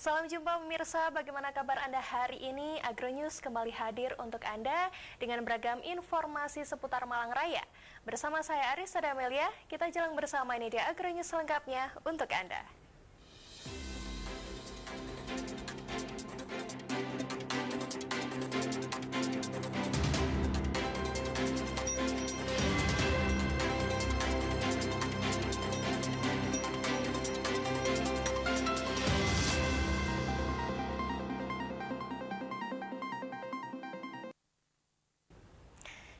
Salam jumpa pemirsa, bagaimana kabar Anda hari ini? Agronews kembali hadir untuk Anda dengan beragam informasi seputar Malang Raya. Bersama saya Aris Adamelia, kita jalan bersama, ini dia Agronews selengkapnya untuk Anda.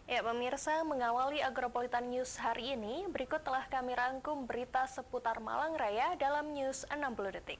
Ya pemirsa, mengawali Agropolitan News hari ini, berikut telah kami rangkum berita seputar Malang Raya dalam News 60 Detik.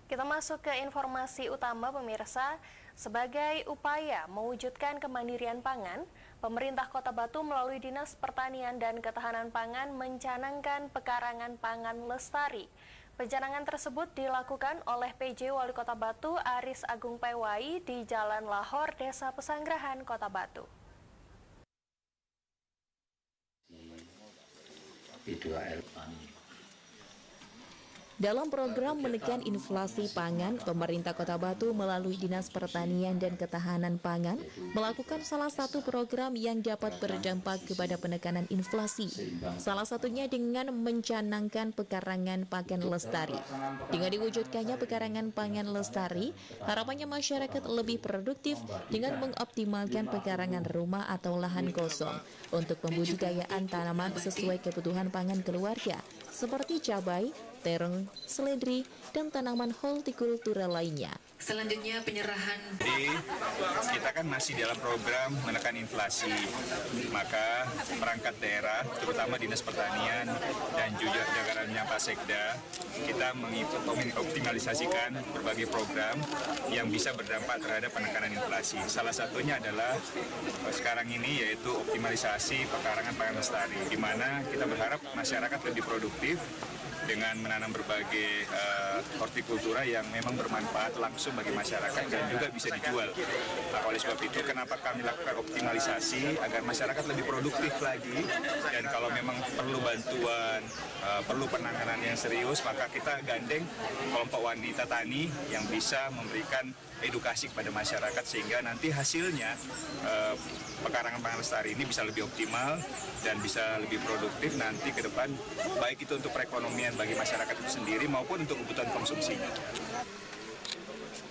Kita masuk ke informasi utama pemirsa. Sebagai upaya mewujudkan kemandirian pangan, pemerintah Kota Batu melalui Dinas Pertanian dan Ketahanan Pangan mencanangkan pekarangan pangan lestari. Pencanangan tersebut dilakukan oleh PJ Wali Kota Batu Aris Agung Pewai di Jalan Lahor, Desa Pesanggerahan, Kota Batu. Dalam program menekan inflasi pangan, pemerintah Kota Batu melalui Dinas Pertanian dan Ketahanan Pangan melakukan salah satu program yang dapat berdampak kepada penekanan inflasi. Salah satunya dengan mencanangkan pekarangan pangan lestari. Dengan diwujudkannya pekarangan pangan lestari, harapannya masyarakat lebih produktif dengan mengoptimalkan pekarangan rumah atau lahan kosong untuk pembudidayaan tanaman sesuai kebutuhan pangan keluarga, seperti cabai, terong, seledri, dan tanaman hortikultura lainnya. Selanjutnya penyerahan. Jadi kita kan masih dalam program menekan inflasi, maka perangkat daerah, terutama Dinas Pertanian dan juga jajarannya Pak Sekda, kita mengoptimalisasikan berbagai program yang bisa berdampak terhadap penekanan inflasi. Salah satunya adalah sekarang ini yaitu optimalisasi pekarangan pangan lestari, di mana kita berharap masyarakat lebih produktif dengan menanam berbagai hortikultura yang memang bermanfaat langsung bagi masyarakat dan juga bisa dijual. Nah, oleh sebab itu, kenapa kami lakukan optimalisasi agar masyarakat lebih produktif lagi, dan kalau memang perlu bantuan, perlu penanganan yang serius, maka kita gandeng kelompok wanita tani yang bisa memberikan edukasi kepada masyarakat sehingga nanti hasilnya pekarangan pangan lestari ini bisa lebih optimal dan bisa lebih produktif nanti ke depan, baik itu untuk perekonomian bagi masyarakat itu sendiri maupun untuk kebutuhan konsumsinya.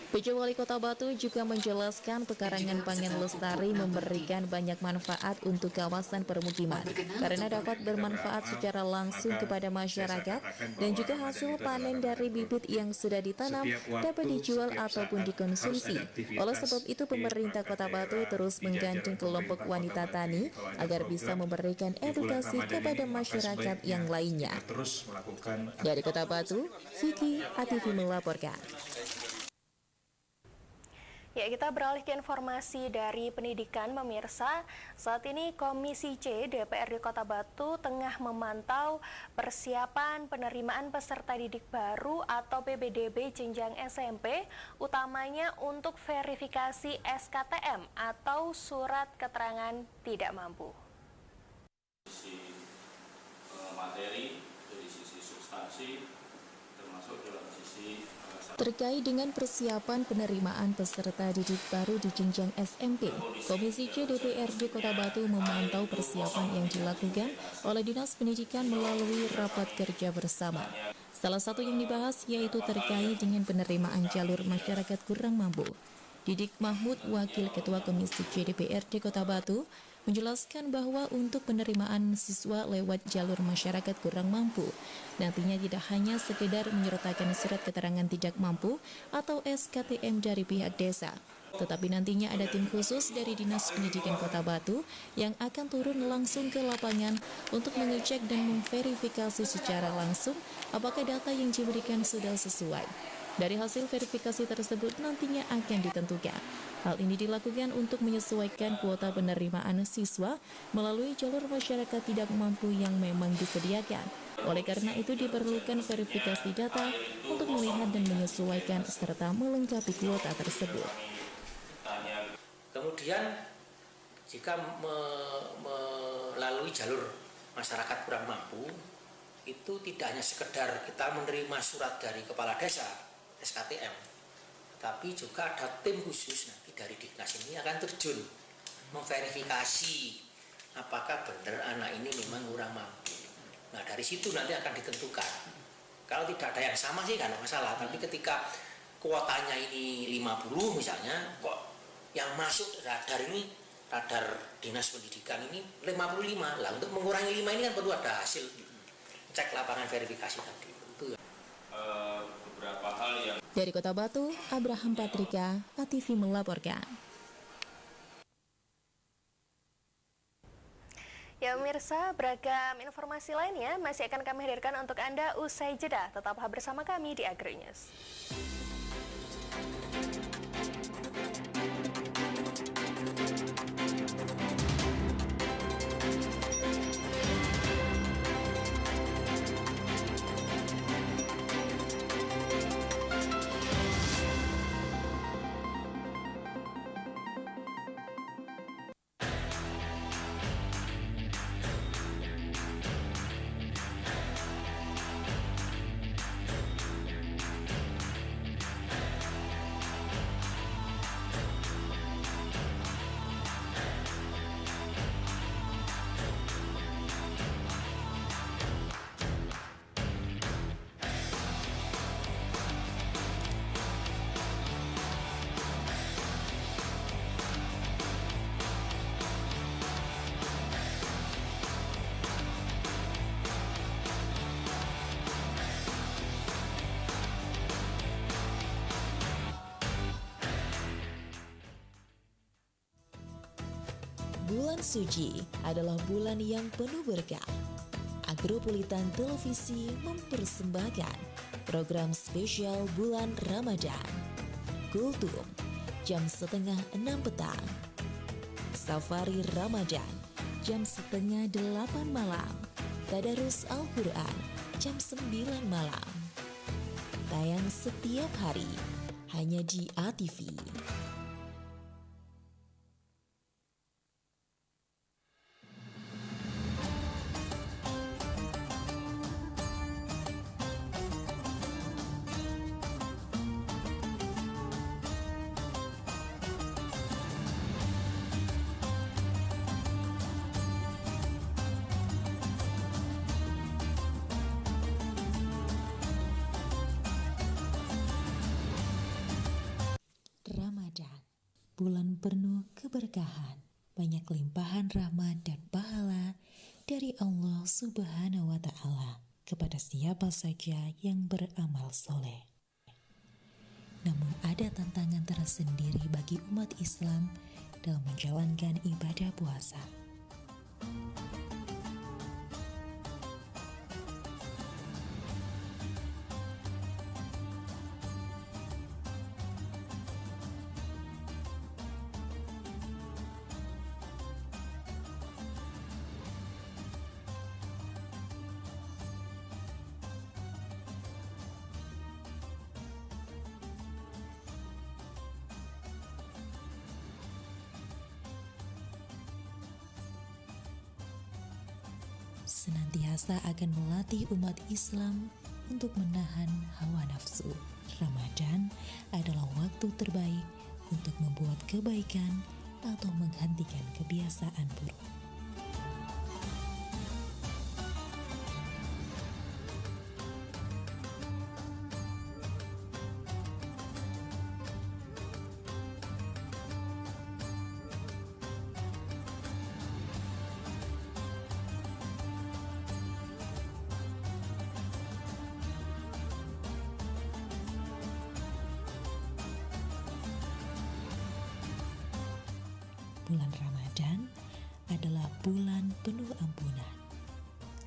PJ Wali Kota Batu juga menjelaskan pekarangan pangan lestari memberikan banyak manfaat untuk kawasan permukiman karena dapat bermanfaat secara langsung kepada masyarakat dan juga hasil panen dari bibit yang sudah ditanam dapat dijual ataupun dikonsumsi. Oleh sebab itu pemerintah Kota Batu terus menggandeng kelompok wanita tani agar bisa memberikan edukasi kepada masyarakat yang lainnya. Dari Kota Batu, Vicky ATV melaporkan. Ya, kita beralih ke informasi dari pendidikan, pemirsa. Saat ini Komisi C DPRD Kota Batu tengah memantau persiapan penerimaan peserta didik baru atau PPDB jenjang SMP, utamanya untuk verifikasi SKTM atau Surat Keterangan Tidak Mampu. Sisi materi, dari sisi substansi, termasuk dalam sisi Terkait dengan persiapan penerimaan peserta didik baru di jenjang SMP, Komisi C DPRD Kota Batu memantau persiapan yang dilakukan oleh Dinas Pendidikan melalui rapat kerja bersama. Salah satu yang dibahas yaitu terkait dengan penerimaan jalur masyarakat kurang mampu. Didik Mahmud, Wakil Ketua Komisi C DPRD Kota Batu, menjelaskan bahwa untuk penerimaan siswa lewat jalur masyarakat kurang mampu, nantinya tidak hanya sekedar menyertakan surat keterangan tidak mampu atau SKTM dari pihak desa, tetapi nantinya ada tim khusus dari Dinas Pendidikan Kota Batu yang akan turun langsung ke lapangan untuk mengecek dan memverifikasi secara langsung apakah data yang diberikan sudah sesuai. Dari hasil verifikasi tersebut nantinya akan ditentukan. Hal ini dilakukan untuk menyesuaikan kuota penerimaan siswa melalui jalur masyarakat tidak mampu yang memang disediakan. Oleh karena itu diperlukan verifikasi data untuk melihat dan menyesuaikan serta melengkapi kuota tersebut. Kemudian jika melalui jalur masyarakat kurang mampu, itu tidak hanya sekedar kita menerima surat dari kepala desa SKTM, tapi juga ada tim khusus nanti dari Dinas ini akan terjun memverifikasi apakah benar anak ini memang kurang mampu. Nah dari situ nanti akan ditentukan. Kalau tidak ada yang sama sih nggak ada masalah, tapi ketika kuotanya ini 50 misalnya, kok yang masuk radar ini, radar Dinas Pendidikan ini 55, lah untuk mengurangi 5 ini kan perlu ada hasil cek lapangan verifikasi tadi. Itu ya. beberapa hal yang Dari Kota Batu, Abraham Patrika, ATV melaporkan. Ya pemirsa, beragam informasi lainnya masih akan kami hadirkan untuk Anda usai jeda. Tetaplah bersama kami di AgriNews. Bulan suci adalah bulan yang penuh berkah. Agropulitan Televisi mempersembahkan program spesial bulan Ramadan. Kultum, jam 5:30 petang. Safari Ramadan, jam 7:30 malam. Tadarus Al-Quran, jam 9 malam. Tayang setiap hari, hanya di ATV. Ramadan, bulan penuh keberkahan, banyak limpahan rahmat dan pahala dari Allah Subhanahu wa Ta'ala kepada siapa saja yang beramal soleh. Namun ada tantangan tersendiri bagi umat Islam dalam menjalankan ibadah puasa. Senantiasa akan melatih umat Islam untuk menahan hawa nafsu. Ramadan adalah waktu terbaik untuk membuat kebaikan atau menghentikan kebiasaan buruk. Bulan Ramadan adalah bulan penuh ampunan,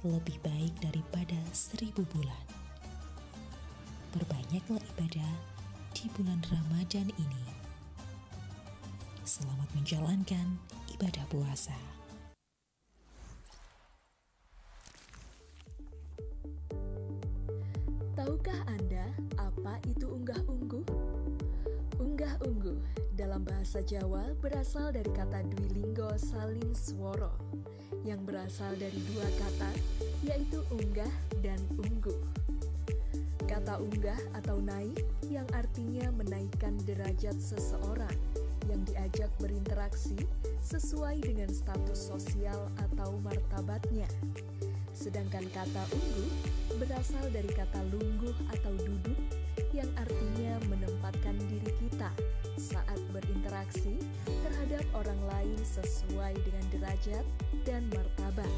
lebih baik daripada 1000 bulan. Perbanyaklah ibadah di bulan Ramadan ini. Selamat menjalankan ibadah puasa. Tahukah Anda apa itu unggah-ungguh? Unggah-ungguh dalam bahasa Jawa berasal dari kata dwilinggo salin swara yang berasal dari dua kata, yaitu unggah dan ungguh. Kata unggah atau naik yang artinya menaikkan derajat seseorang yang diajak berinteraksi sesuai dengan status sosial atau martabatnya. Sedangkan kata ungguh berasal dari kata lungguh atau duduk yang artinya menempatkan diri kita saat berinteraksi terhadap orang lain sesuai dengan derajat dan martabat.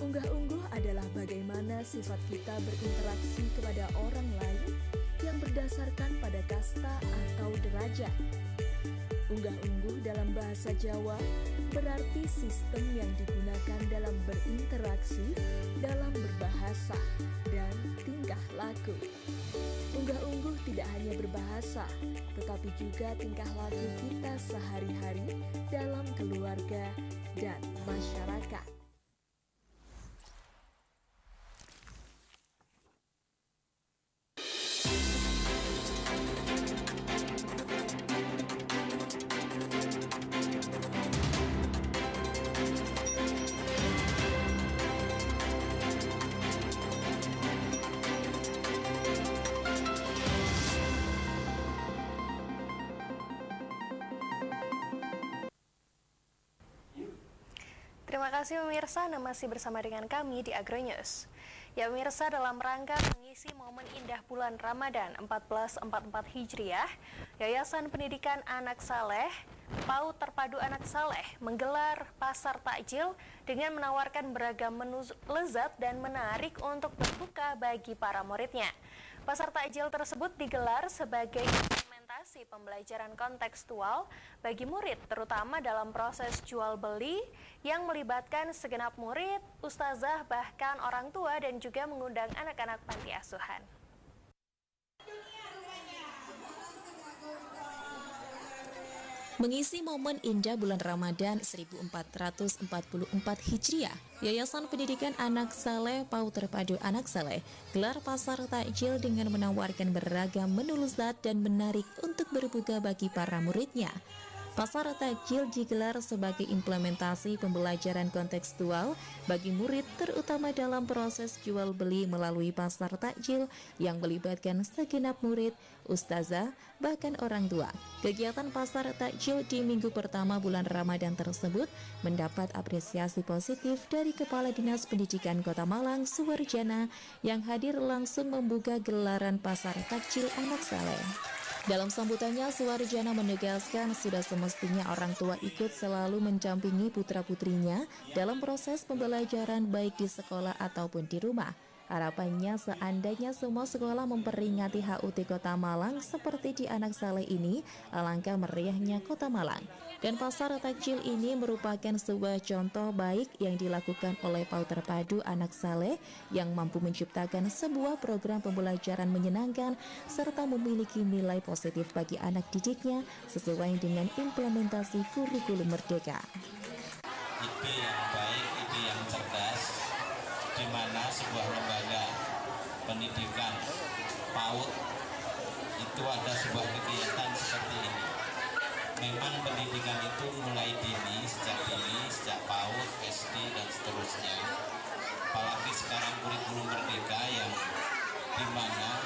Unggah-ungguh adalah bagaimana sifat kita berinteraksi kepada orang lain yang berdasarkan pada kasta atau derajat. Unggah-ungguh dalam bahasa Jawa berarti sistem yang digunakan dalam berinteraksi, dalam berbahasa, dan tingkah laku. Unggah-ungguh tidak hanya berbahasa, tetapi juga tingkah laku kita sehari-hari dalam keluarga dan masyarakat. Terima kasih pemirsa, Anda masih bersama dengan kami di Agronews. Ya pemirsa, dalam rangka mengisi momen indah bulan Ramadan 1444 Hijriah, Yayasan Pendidikan Anak Saleh, PAUD Terpadu Anak Saleh menggelar pasar takjil dengan menawarkan beragam menu lezat dan menarik untuk berbuka bagi para muridnya. Pasar takjil tersebut digelar sebagai implementasi pembelajaran kontekstual bagi murid, terutama dalam proses jual beli yang melibatkan segenap murid, ustazah, bahkan orang tua dan juga mengundang anak-anak panti asuhan. Mengisi momen indah bulan Ramadan 1444 Hijriah, Yayasan Pendidikan Anak Saleh PAUD Terpadu Anak Saleh gelar pasar takjil dengan menawarkan beragam menu lezat dan menarik untuk berbuka bagi para muridnya. Pasar takjil digelar sebagai implementasi pembelajaran kontekstual bagi murid, terutama dalam proses jual beli melalui pasar takjil yang melibatkan segenap murid, ustazah, bahkan orang tua. Kegiatan pasar takjil di minggu pertama bulan Ramadan tersebut mendapat apresiasi positif dari Kepala Dinas Pendidikan Kota Malang, Suwarjana, yang hadir langsung membuka gelaran pasar takjil Anak Saleh. Dalam sambutannya, Suwarjana menegaskan sudah semestinya orang tua ikut selalu mendampingi putra-putrinya dalam proses pembelajaran baik di sekolah ataupun di rumah. Harapannya seandainya semua sekolah memperingati HUT Kota Malang seperti di Anak Saleh ini, alangkah meriahnya Kota Malang. Dan pasar takjil ini merupakan sebuah contoh baik yang dilakukan oleh PAUD Terpadu Anak Saleh yang mampu menciptakan sebuah program pembelajaran menyenangkan serta memiliki nilai positif bagi anak didiknya sesuai dengan implementasi kurikulum Merdeka. Ide yang baik, ide yang cerdas, di mana sebuah lembaga pendidikan PAUD itu ada sebuah kegiatan seperti ini. Memang pendidikan itu mulai dini, sejak PAUD, SD, dan seterusnya. Apalagi sekarang kurikulum Merdeka yang dimana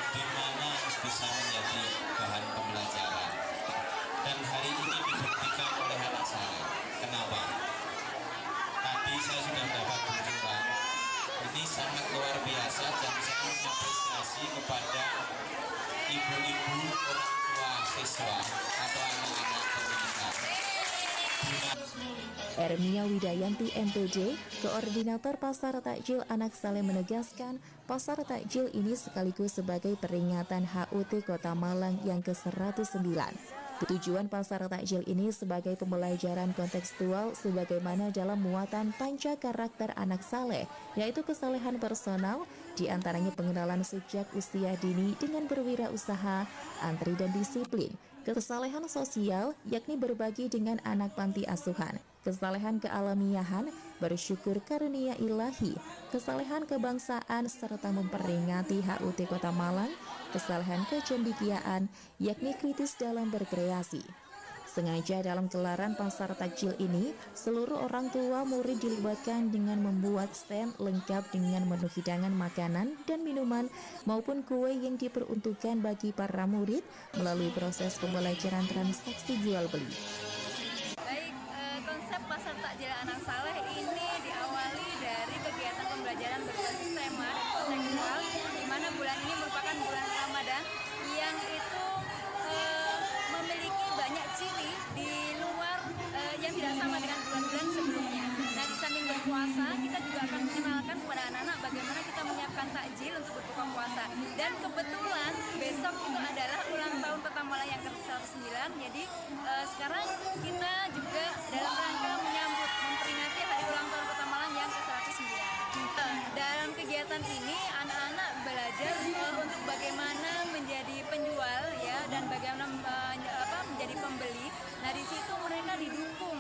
bisa menjadi bahan pembelajaran. Dan hari ini dibuktikan oleh Anak Saleh. Kenapa? Tadi saya sudah dapat bocoran. Ini sangat luar biasa dan saya mengapresiasi kepada ibu-ibu orang tua siswa atau anak-anak pendidikan. Ermia Widayanti MPD, Koordinator Pasar Takjil Anak Saleh menegaskan, pasar takjil ini sekaligus sebagai peringatan HUT Kota Malang yang ke-109. Tujuan pasar takjil ini sebagai pembelajaran kontekstual sebagaimana dalam muatan panca karakter Anak Saleh, yaitu kesalehan personal, diantaranya pengenalan sejak usia dini dengan berwirausaha, antri dan disiplin, kesalehan sosial, yakni berbagi dengan anak panti asuhan, kesalehan kealamiahan, bersyukur karunia ilahi, kesalehan kebangsaan, serta memperingati HUT Kota Malang, kesalehan kecendikiaan, yakni kritis dalam berkreasi. Sengaja dalam gelaran pasar takjil ini, seluruh orang tua murid dilibatkan dengan membuat stand lengkap dengan menu hidangan makanan dan minuman maupun kue yang diperuntukkan bagi para murid melalui proses pembelajaran transaksi jual beli. Baik, konsep pasar takjil Anak Saleh ini diawali dari kegiatan pembelajaran berbasis tema dan kontekstual, di mana bulan ini merupakan bulan Ramadan yang itu memiliki banyak ciri di luar yang tidak sama dengan bulan-bulan sebelumnya. Nah, di samping berpuasa, kita juga akan mengenalkan kepada anak-anak bagaimana kita menyiapkan takjil untuk berbuka puasa. Dan kebetulan besok itu adalah ulang tahun Kota Malang yang ke-109. Jadi sekarang kita juga dalam rangka menyambut memperingati hari ulang tahun Kota Malang yang ke-109. Dalam kegiatan ini anak-anak belajar untuk bagaimana menjadi penjual ya dan bagaimana menjadi pembeli. Nah, di situ mereka didukung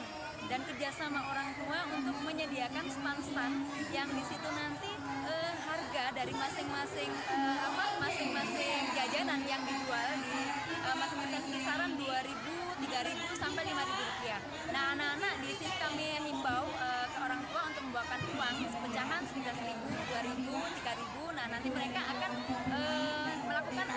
dan kerjasama orang tua untuk menyediakan stand-stand yang di situ nanti harga dari masing-masing jajanan yang dijual di masing-masing kisaran 2.000, 3.000 sampai 5.000 rupiah. Nah, anak-anak di sini kami himbau ke orang tua untuk membawakan uang pecahan 11.000, 2.000, 3.000. Nah, nanti mereka akan melakukan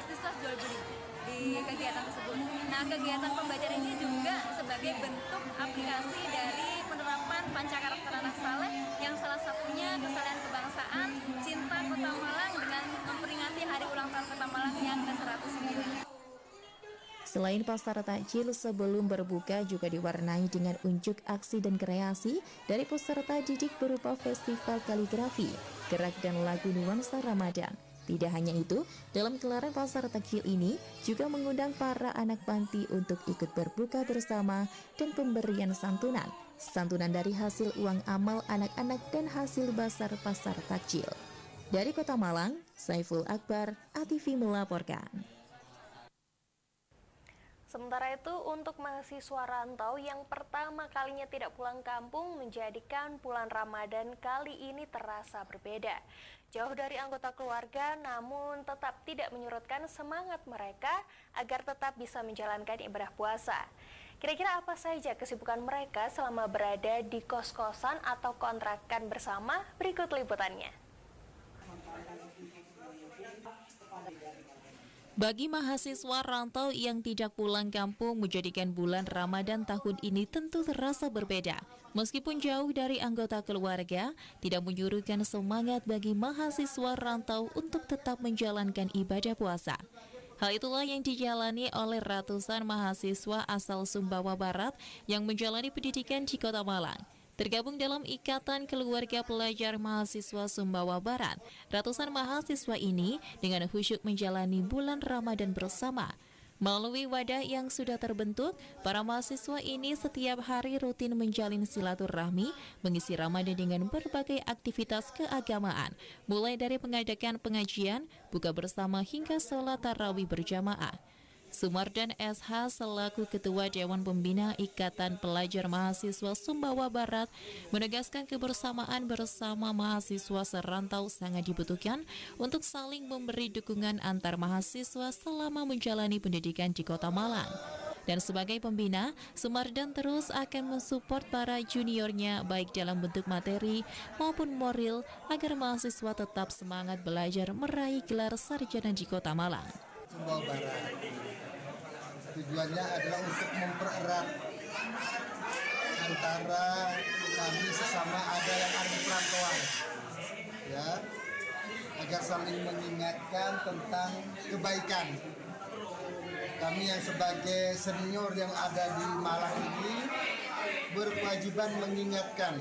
aktivitas jual beli di kegiatan tersebut. Nah, kegiatan pembelajaran ini juga sebagai bentuk aplikasi dari penerapan panca karakter Anak Saleh yang salah satunya kesalehan kebangsaan, cinta Kota Malang dengan memperingati hari ulang tahun Kota Malang yang ke-109. Selain pasar takjil sebelum berbuka juga diwarnai dengan unjuk aksi dan kreasi dari peserta didik berupa festival kaligrafi, gerak dan lagu nuansa Ramadan. Tidak hanya itu, dalam gelaran pasar takjil ini juga mengundang para anak panti untuk ikut berbuka bersama dan pemberian santunan. Santunan dari hasil uang amal anak-anak dan hasil basar pasar takjil. Dari Kota Malang, Saiful Akbar, ATV melaporkan. Sementara itu, untuk mahasiswa rantau yang pertama kalinya tidak pulang kampung menjadikan bulan Ramadan kali ini terasa berbeda. Jauh dari anggota keluarga, namun tetap tidak menyurutkan semangat mereka agar tetap bisa menjalankan ibadah puasa. Kira-kira apa saja kesibukan mereka selama berada di kos-kosan atau kontrakan bersama? Berikut liputannya. Bagi mahasiswa rantau yang tidak pulang kampung menjadikan bulan Ramadan tahun ini tentu terasa berbeda. Meskipun jauh dari anggota keluarga, tidak menyurutkan semangat bagi mahasiswa rantau untuk tetap menjalankan ibadah puasa. Hal itulah yang dijalani oleh ratusan mahasiswa asal Sumbawa Barat yang menjalani pendidikan di Kota Malang. Tergabung dalam Ikatan Keluarga Pelajar Mahasiswa Sumbawa Barat, ratusan mahasiswa ini dengan khusyuk menjalani bulan Ramadan bersama. Melalui wadah yang sudah terbentuk, para mahasiswa ini setiap hari rutin menjalin silaturahmi, mengisi Ramadan dengan berbagai aktivitas keagamaan, mulai dari mengadakan pengajian, buka bersama hingga sholat tarawih berjamaah. Sumardan SH selaku Ketua Dewan Pembina Ikatan Pelajar Mahasiswa Sumbawa Barat menegaskan kebersamaan bersama mahasiswa serantau sangat dibutuhkan untuk saling memberi dukungan antar mahasiswa selama menjalani pendidikan di Kota Malang. Dan sebagai pembina, Sumardan terus akan mensupport para juniornya baik dalam bentuk materi maupun moral agar mahasiswa tetap semangat belajar meraih gelar sarjana di Kota Malang. Sumbawa Barat. Tujuannya adalah untuk mempererat antara kami sesama ada yang ada di perantauan, ya, agar saling mengingatkan tentang kebaikan. Kami yang sebagai senior yang ada di Malang ini berkewajiban mengingatkan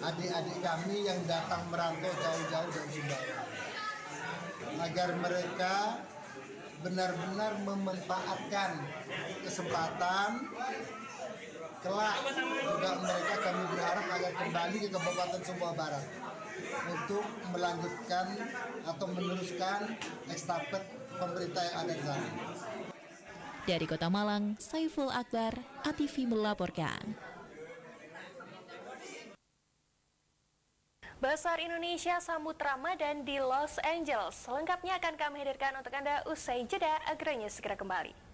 adik-adik kami yang datang merantau jauh-jauh dari Sumbawa agar mereka benar-benar memanfaatkan kesempatan kelak juga mereka kami berharap agar kembali ke Kabupaten Sumbawa Barat untuk melanjutkan atau meneruskan estafet pemerintah yang ada di sana. Dari Kota Malang, Saiful Akbar, ATV melaporkan. Basar Indonesia sambut Ramadan di Los Angeles. Selengkapnya akan kami hadirkan untuk Anda usai jeda. Agronya segera kembali.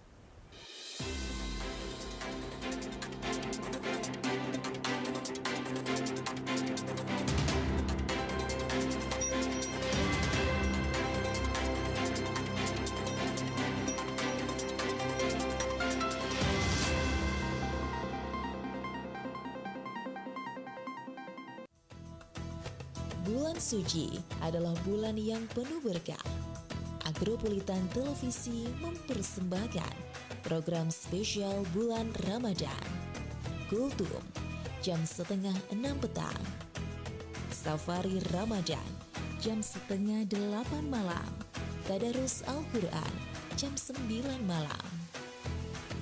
Bulan suci adalah bulan yang penuh berkah. Agropolitan Televisi mempersembahkan program spesial bulan Ramadan. Kultum, jam 5:30 petang. Safari Ramadan, jam 7:30 malam. Tadarus Al-Quran, jam 9 malam.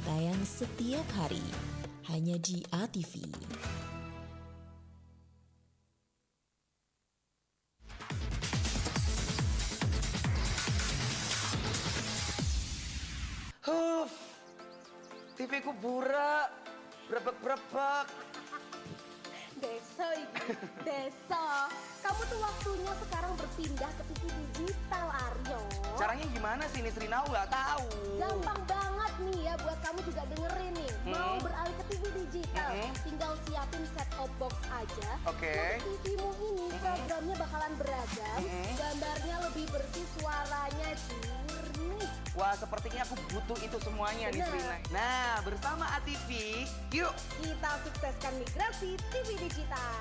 Tayang setiap hari, hanya di ATV. TV ku burak, brebek-brebek. Deso iki, Deso. Kamu tuh waktunya sekarang berpindah ke TV digital, Aryo. Caranya gimana sih, Nisri? Nau nggak tahu. Gampang banget nih ya buat kamu juga dengerin nih. Mau beralih ke TV digital, tinggal siapin set-top box aja. Oke. TV-mu ini programnya bakalan beragam, gambarnya lebih bersih, suaranya jernih. Wah, sepertinya aku butuh itu semuanya, Nisri. Nah, bersama ATV, yuk kita sukseskan migrasi TV digital.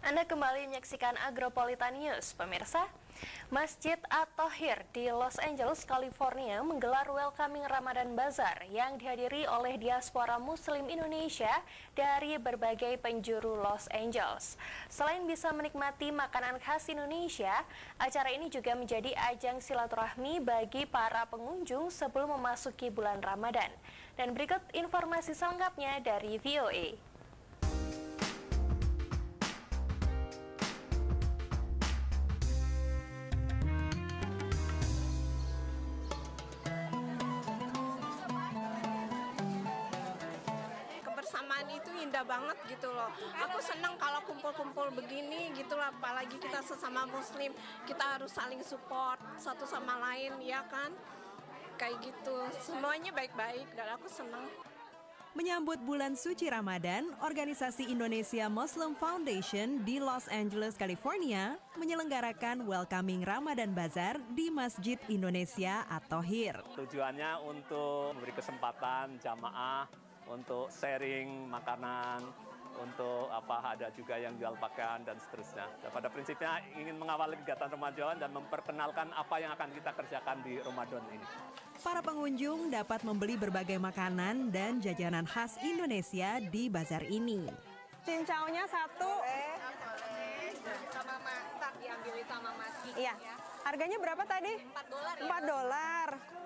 Anda kembali menyaksikan Agropolitan News, pemirsa. Masjid At-Tahir di Los Angeles, California menggelar Welcoming Ramadan Bazaar yang dihadiri oleh diaspora Muslim Indonesia dari berbagai penjuru Los Angeles. Selain bisa menikmati makanan khas Indonesia, acara ini juga menjadi ajang silaturahmi bagi para pengunjung sebelum memasuki bulan Ramadan. Dan berikut informasi selengkapnya dari VOA. Kebersamaan itu indah banget gitu loh. Aku senang kalau kumpul-kumpul begini gitu loh, apalagi kita sesama muslim, kita harus saling support satu sama lain ya kan. Kayak gitu, semuanya baik-baik dan aku senang. Menyambut bulan suci Ramadan, organisasi Indonesia Muslim Foundation di Los Angeles, California menyelenggarakan Welcoming Ramadan Bazaar di Masjid Indonesia atau HIR. Tujuannya untuk memberi kesempatan jamaah untuk sharing makanan, untuk ada juga yang jual pakaian dan seterusnya. Dan pada prinsipnya ingin mengawali kegiatan Ramadan dan memperkenalkan apa yang akan kita kerjakan di Ramadan ini. Para pengunjung dapat membeli berbagai makanan dan jajanan khas Indonesia di bazar ini. Cincaunya satu. Sama tak diambil sama Mas Kiki. Iya. Harganya berapa tadi? $4 ya. $4.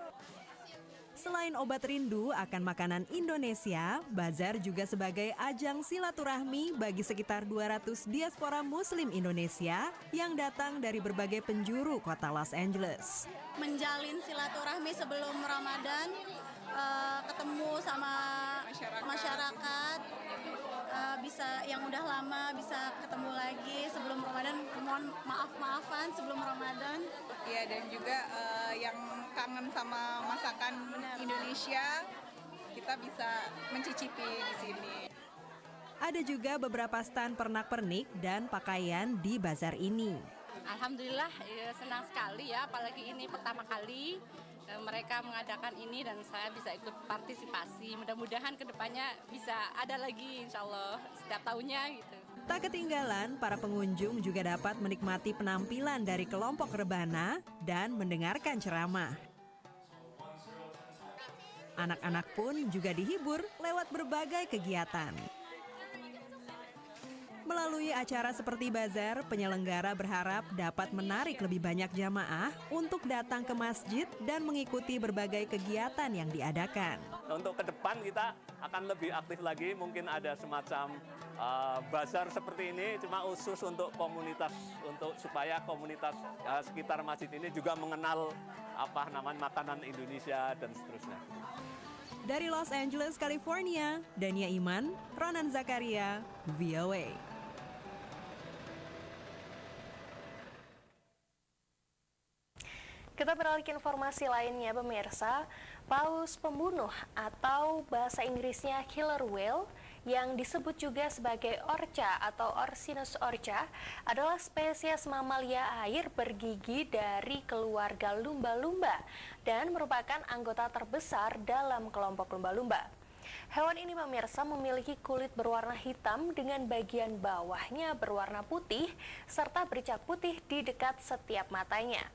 Selain obat rindu akan makanan Indonesia, bazar juga sebagai ajang silaturahmi bagi sekitar 200 diaspora Muslim Indonesia yang datang dari berbagai penjuru kota Los Angeles. Menjalin silaturahmi sebelum Ramadan, ketemu sama masyarakat, bisa yang udah lama bisa ketemu lagi sebelum Ramadan, mohon maaf-maafan sebelum Ramadan. Ya, dan juga yang kangen sama masakan Indonesia, kita bisa mencicipi di sini. Ada juga beberapa stan pernak-pernik dan pakaian di bazar ini. Alhamdulillah senang sekali ya, apalagi ini pertama kali mereka mengadakan ini dan saya bisa ikut partisipasi. Mudah-mudahan kedepannya bisa ada lagi insya Allah setiap tahunnya gitu. Tak ketinggalan, para pengunjung juga dapat menikmati penampilan dari kelompok rebana dan mendengarkan ceramah. Anak-anak pun juga dihibur lewat berbagai kegiatan. Melalui acara seperti bazar, penyelenggara berharap dapat menarik lebih banyak jamaah untuk datang ke masjid dan mengikuti berbagai kegiatan yang diadakan. Untuk ke depan kita akan lebih aktif lagi, mungkin ada semacam bazar seperti ini, cuma khusus untuk komunitas, supaya komunitas sekitar masjid ini juga mengenal makanan Indonesia dan seterusnya. Dari Los Angeles, California, Dania Iman, Ronan Zakaria, VOA. Kita beralih ke informasi lainnya, pemirsa. Paus pembunuh atau bahasa Inggrisnya killer whale yang disebut juga sebagai orca atau Orcinus orca adalah spesies mamalia air bergigi dari keluarga lumba-lumba dan merupakan anggota terbesar dalam kelompok lumba-lumba. Hewan ini, pemirsa, memiliki kulit berwarna hitam dengan bagian bawahnya berwarna putih serta bercak putih di dekat setiap matanya.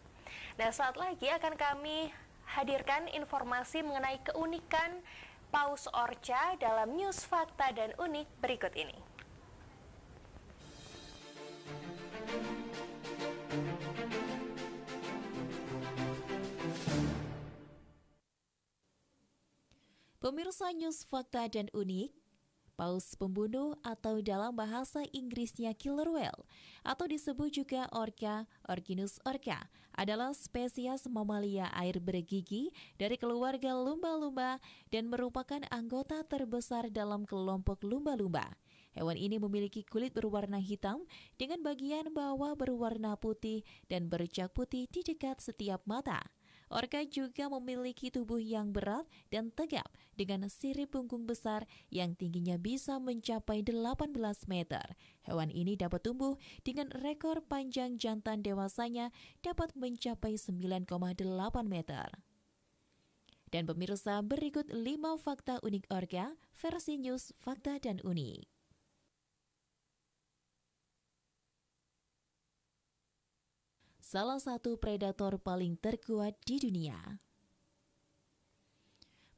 Nah, saat lagi akan kami hadirkan informasi mengenai keunikan Paus orca dalam News Fakta dan Unik berikut ini. Pemirsa News Fakta dan Unik, paus pembunuh atau dalam bahasa Inggrisnya killer whale atau disebut juga orca, Orcinus orca, adalah spesies mamalia air bergigi dari keluarga lumba-lumba dan merupakan anggota terbesar dalam kelompok lumba-lumba. Hewan ini memiliki kulit berwarna hitam dengan bagian bawah berwarna putih dan bercak putih di dekat setiap mata. Orca juga memiliki tubuh yang berat dan tegap dengan sirip punggung besar yang tingginya bisa mencapai 18 meter. Hewan ini dapat tumbuh dengan rekor panjang jantan dewasanya dapat mencapai 9,8 meter. Dan pemirsa, berikut 5 fakta unik orca versi News Fakta dan Unik. Salah satu predator paling terkuat di dunia.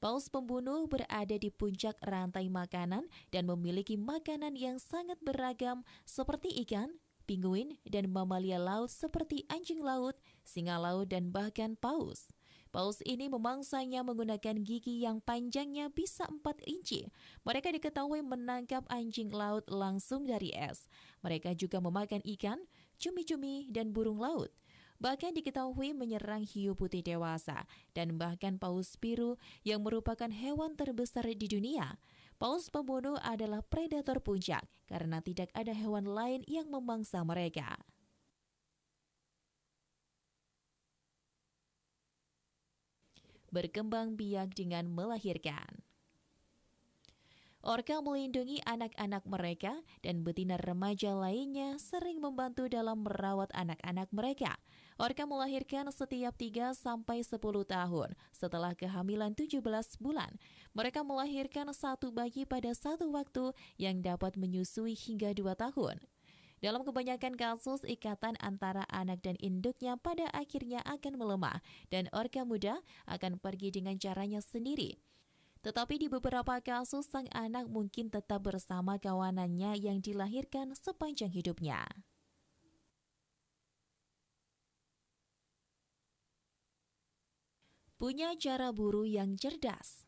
Paus pembunuh berada di puncak rantai makanan dan memiliki makanan yang sangat beragam seperti ikan, pinguin, dan mamalia laut seperti anjing laut, singa laut, dan bahkan paus. Paus ini memangsanya menggunakan gigi yang panjangnya bisa 4 inci. Mereka diketahui menangkap anjing laut langsung dari es. Mereka juga memakan ikan, cumi-cumi, dan burung laut. Bahkan diketahui menyerang hiu putih dewasa dan bahkan paus biru yang merupakan hewan terbesar di dunia. Paus pembunuh adalah predator puncak karena tidak ada hewan lain yang memangsa mereka. Berkembang biak dengan melahirkan. Orka melindungi anak-anak mereka dan betina remaja lainnya sering membantu dalam merawat anak-anak mereka. Orka melahirkan setiap 3-10 tahun setelah kehamilan 17 bulan. Mereka melahirkan satu bayi pada satu waktu yang dapat menyusui hingga 2 tahun. Dalam kebanyakan kasus, ikatan antara anak dan induknya pada akhirnya akan melemah dan orka muda akan pergi dengan caranya sendiri. Tetapi di beberapa kasus, sang anak mungkin tetap bersama kawanannya yang dilahirkan sepanjang hidupnya. Punya cara buru yang cerdas.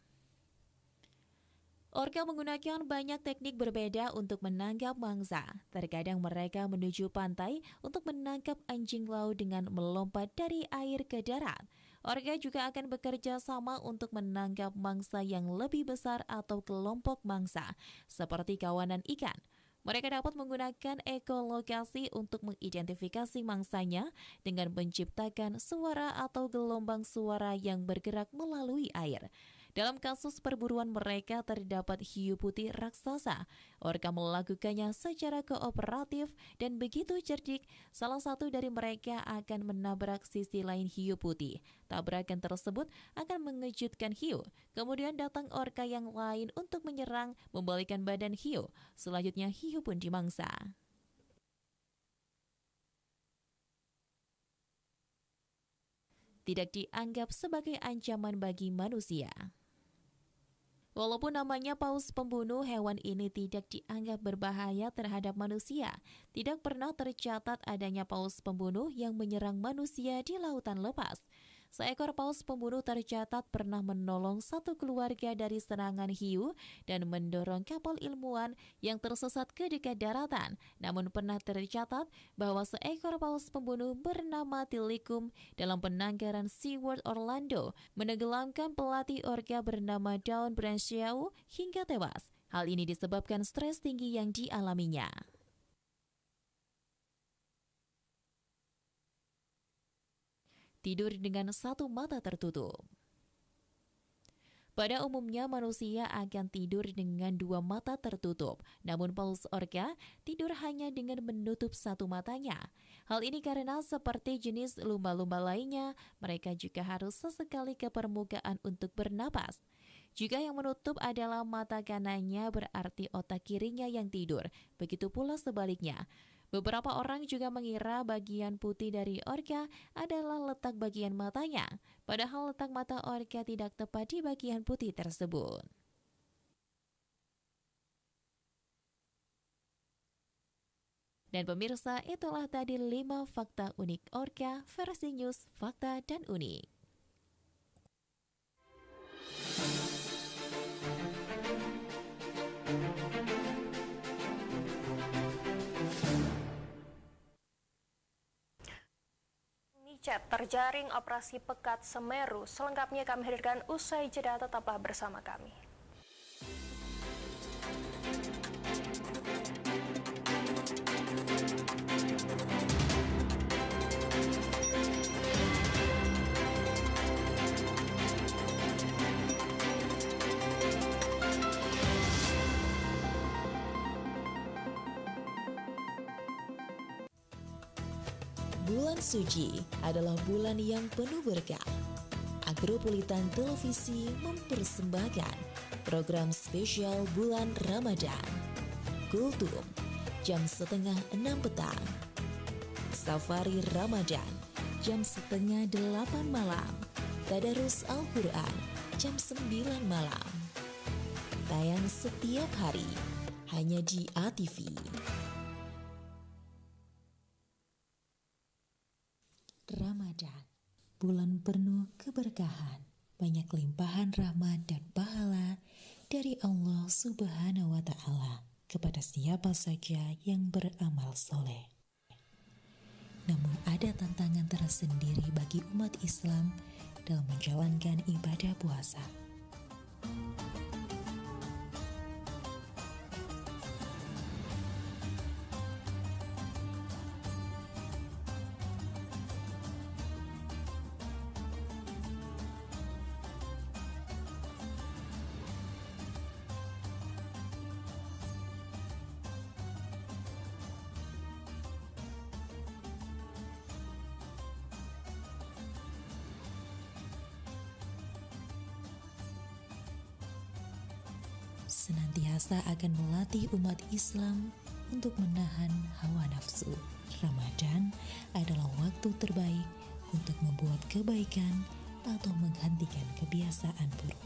Orka menggunakan banyak teknik berbeda untuk menangkap mangsa. Terkadang mereka menuju pantai untuk menangkap anjing laut dengan melompat dari air ke darat. Orka juga akan bekerja sama untuk menangkap mangsa yang lebih besar atau kelompok mangsa, seperti kawanan ikan. Mereka dapat menggunakan ekolokasi untuk mengidentifikasi mangsanya dengan menciptakan suara atau gelombang suara yang bergerak melalui air. Dalam kasus perburuan mereka terdapat hiu putih raksasa. Orka melakukannya secara kooperatif dan begitu cerdik, salah satu dari mereka akan menabrak sisi lain hiu putih. Tabrakan tersebut akan mengejutkan hiu. Kemudian datang orka yang lain untuk menyerang, membalikkan badan hiu. Selanjutnya hiu pun dimangsa. Tidak dianggap sebagai ancaman bagi manusia. Walaupun namanya paus pembunuh, hewan ini tidak dianggap berbahaya terhadap manusia. Tidak pernah tercatat adanya paus pembunuh yang menyerang manusia di lautan lepas. Seekor paus pembunuh tercatat pernah menolong satu keluarga dari serangan hiu dan mendorong kapal ilmuwan yang tersesat ke dekat daratan. Namun pernah tercatat bahwa seekor paus pembunuh bernama Tilikum dalam penangkaran SeaWorld Orlando menenggelamkan pelatih orka bernama Dawn Brancheau hingga tewas. Hal ini disebabkan stres tinggi yang dialaminya. Tidur dengan satu mata tertutup. Pada umumnya manusia akan tidur dengan dua mata tertutup, namun paus orka tidur hanya dengan menutup satu matanya. Hal ini karena seperti jenis lumba-lumba lainnya, mereka juga harus sesekali ke permukaan untuk bernapas. Jika yang menutup adalah mata kanannya, berarti otak kirinya yang tidur. Begitu pula sebaliknya. Beberapa orang juga mengira bagian putih dari orka adalah letak bagian matanya, padahal letak mata orka tidak tepat di bagian putih tersebut. Dan pemirsa, itulah tadi 5 fakta unik orka versi News Fakta dan Unik. Terjaring operasi Pekat Semeru. Selengkapnya kami hadirkan usai jeda, tetaplah bersama kami. Bulan suci adalah bulan yang penuh berkah. Agropulitan Televisi mempersembahkan program spesial bulan Ramadan. Kultum jam 5:30 petang. Safari Ramadan jam 7:30 malam. Tadarus Al-Quran jam 9 malam. Tayang setiap hari hanya di ATV. Ramadan, bulan penuh keberkahan, banyak limpahan rahmat dan pahala dari Allah Subhanahu wa Ta'ala kepada siapa saja yang beramal soleh. Namun ada tantangan tersendiri bagi umat Islam dalam menjalankan ibadah puasa. senantiasa akan melatih umat Islam untuk menahan hawa nafsu. Ramadan adalah waktu terbaik untuk membuat kebaikan atau menghentikan kebiasaan buruk.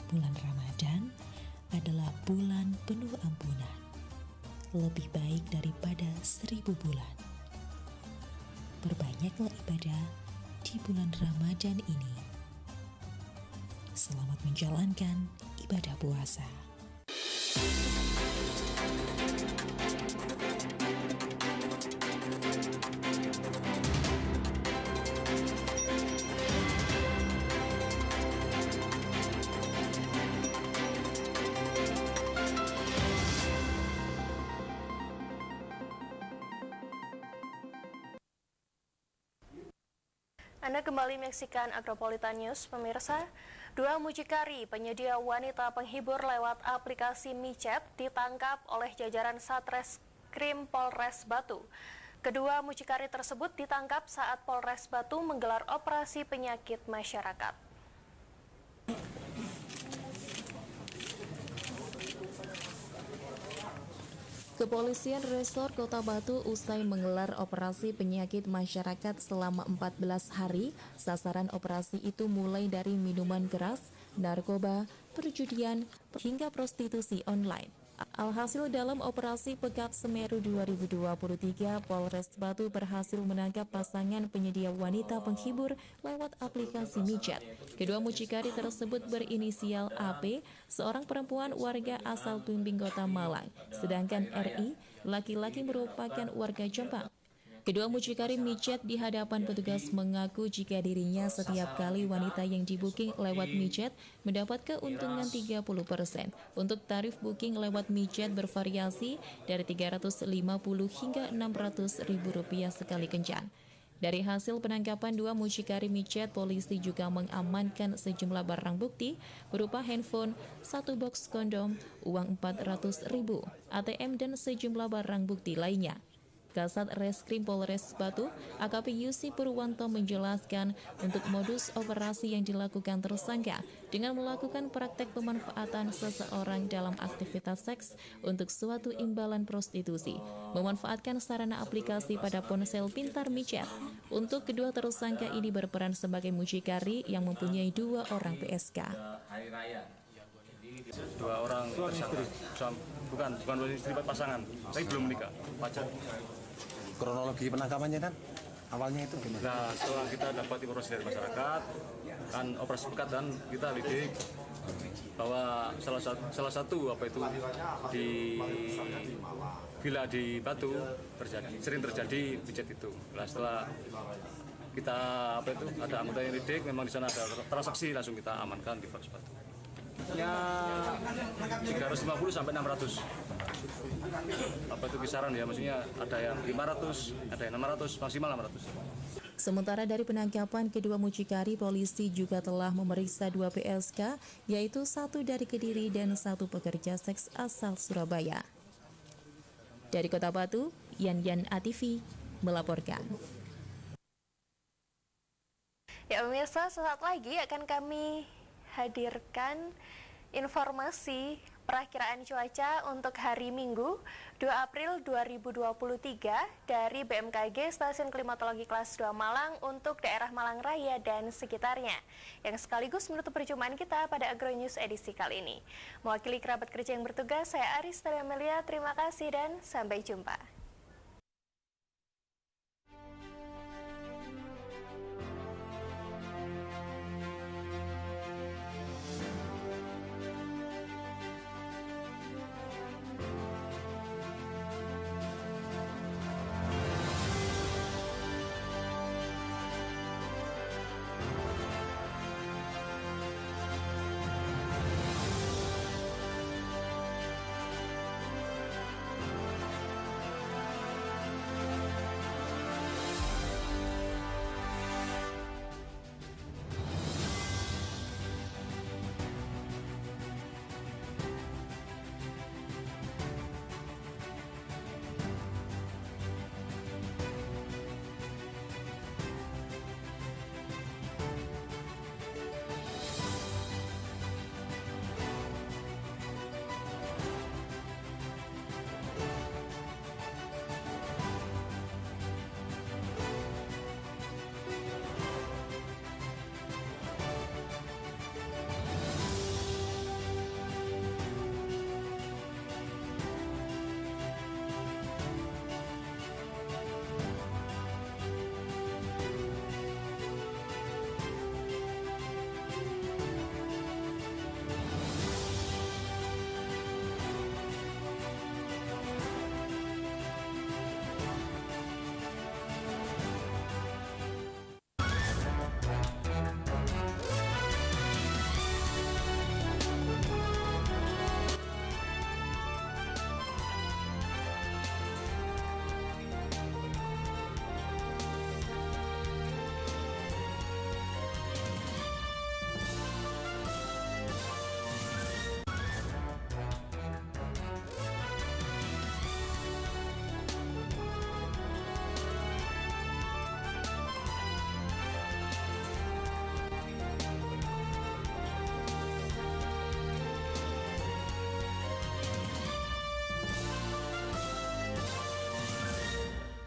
Bulan Ramadan adalah bulan penuh ampunan, lebih baik daripada 1000 bulan. Perbanyaklah ibadah di bulan Ramadan ini. Selamat menjalankan ibadah puasa. Anda kembali menyaksikan Agropolitan News, pemirsa. 2 mucikari penyedia wanita penghibur lewat aplikasi micet ditangkap oleh jajaran Satreskrim Polres Batu. Kedua mucikari tersebut ditangkap saat Polres Batu menggelar operasi penyakit masyarakat. Kepolisian Resor Kota Batu usai menggelar operasi penyakit masyarakat selama 14 hari. Sasaran operasi itu mulai dari minuman keras, narkoba, perjudian, hingga prostitusi online. Alhasil dalam operasi Pekat Semeru 2023, Polres Batu berhasil menangkap pasangan penyedia wanita penghibur lewat aplikasi micet. Kedua mucikari tersebut berinisial AP, seorang perempuan warga asal Tumbing, Kota Malang, sedangkan RI, laki-laki merupakan warga Jombang. Kedua mucikari micet di hadapan petugas mengaku jika dirinya setiap kali wanita yang dibuking lewat micet mendapat keuntungan 30%. Untuk tarif booking lewat micet bervariasi dari 350 hingga 600 ribu rupiah sekali kencan. Dari hasil penangkapan 2 mucikari micet, polisi juga mengamankan sejumlah barang bukti berupa handphone, 1 box kondom, uang 400 ribu, ATM, dan sejumlah barang bukti lainnya. Kasat Reskrim Polres Batu, AKP Yusi Purwanto menjelaskan untuk modus operasi yang dilakukan tersangka dengan melakukan praktek pemanfaatan seseorang dalam aktivitas seks untuk suatu imbalan prostitusi, memanfaatkan sarana aplikasi pada ponsel pintar micet. Untuk kedua tersangka ini berperan sebagai mucikari yang mempunyai 2 orang PSK. Dua orang tersangka, bukan istri pasangan, tapi belum menikah, pacar. Kronologi penangkapannya kan awalnya itu gimana? Nah, setelah kita dapat informasi dari masyarakat, kan operasi pekat dan kita lidik bahwa salah satu apa itu di villa di Batu sering terjadi micet itu. Nah, setelah kita apa itu ada anggota yang lidik, memang di sana ada transaksi, langsung kita amankan di Polres Batu. Ya 350 sampai 600. Apa itu kisaran ya, maksudnya ada yang 500, ada yang 600, maksimal 600. Sementara dari penangkapan kedua mucikari, polisi juga telah memeriksa 2 PSK, yaitu 1 dari Kediri dan 1 pekerja seks asal Surabaya. Dari Kota Batu, Yan ATV melaporkan. Ya pemirsa, sesaat lagi akan kami hadirkan informasi perakiraan cuaca untuk hari Minggu 2 April 2023 dari BMKG Stasiun Klimatologi Kelas 2 Malang untuk daerah Malang Raya dan sekitarnya, yang sekaligus menutup perjumpaan kita pada Agronews edisi kali ini. Mewakili kerabat kerja yang bertugas, saya Aris Amelia, terima kasih dan sampai jumpa.